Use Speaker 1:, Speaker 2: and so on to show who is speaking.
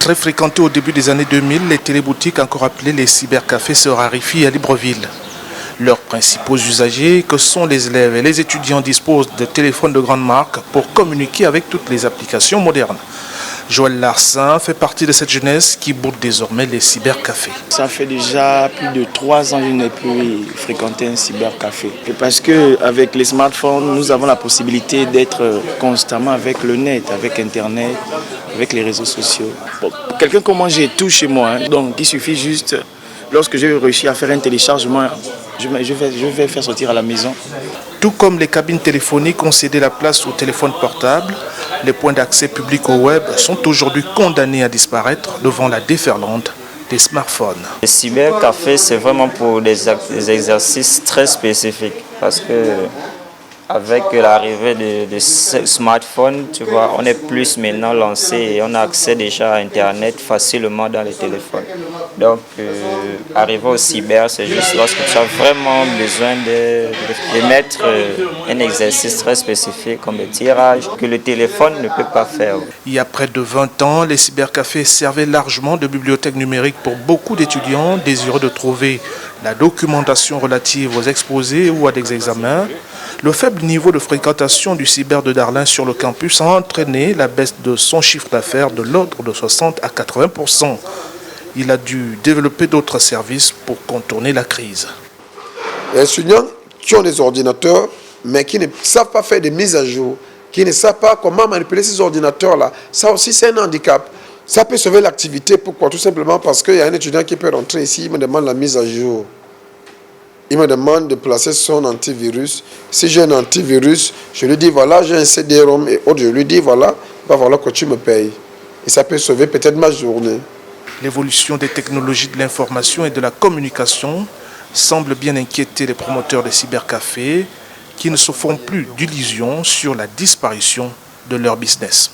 Speaker 1: Très fréquentés au début des années 2000, les téléboutiques, encore appelées les cybercafés, se raréfient à Libreville. Leurs principaux usagers, que sont les élèves et les étudiants, disposent de téléphones de grande marque pour communiquer avec toutes les applications modernes. Joël Larsin fait partie de cette jeunesse qui boude désormais les cybercafés.
Speaker 2: Ça fait déjà plus de 3 ans que je n'ai plus fréquenté un cybercafé. Et parce qu'avec les smartphones, nous avons la possibilité d'être constamment avec le net, avec Internet, avec les réseaux sociaux. Bon, quelqu'un comme moi, j'ai tout chez moi. Donc il suffit juste, lorsque j'ai réussi à faire un téléchargement, je vais faire sortir à la maison.
Speaker 1: Tout comme les cabines téléphoniques ont cédé la place aux téléphones portables, les points d'accès public au web sont aujourd'hui condamnés à disparaître devant la déferlante des smartphones.
Speaker 3: Le cybercafé, c'est vraiment pour des exercices très spécifiques parce que avec l'arrivée de smartphones, tu vois, on est plus maintenant lancé et on a accès déjà à Internet facilement dans les téléphones. Donc, arriver au cyber, c'est juste lorsque tu as vraiment besoin de mettre un exercice très spécifique comme le tirage que le téléphone ne peut pas faire.
Speaker 1: Il y a près de 20 ans, les cybercafés servaient largement de bibliothèque numérique pour beaucoup d'étudiants désireux de trouver la documentation relative aux exposés ou à des examens. Le faible niveau de fréquentation du cyber de Darlin sur le campus a entraîné la baisse de son chiffre d'affaires de l'ordre de 60 à 80%. Il a dû développer d'autres services pour contourner la crise.
Speaker 4: Les étudiants qui ont des ordinateurs, mais qui ne savent pas faire des mises à jour, qui ne savent pas comment manipuler ces ordinateurs-là, ça aussi c'est un handicap. Ça peut sauver l'activité. Pourquoi? Tout simplement parce qu'il y a un étudiant qui peut rentrer ici, il me demande la mise à jour. Il me demande de placer son antivirus. Si j'ai un antivirus, je lui dis voilà, j'ai un CD-ROM et autre, je lui dis voilà, va falloir que tu me payes. Et ça peut sauver peut-être ma journée.
Speaker 1: L'évolution des technologies de l'information et de la communication semble bien inquiéter les promoteurs des cybercafés qui ne se font plus d'illusions sur la disparition de leur business.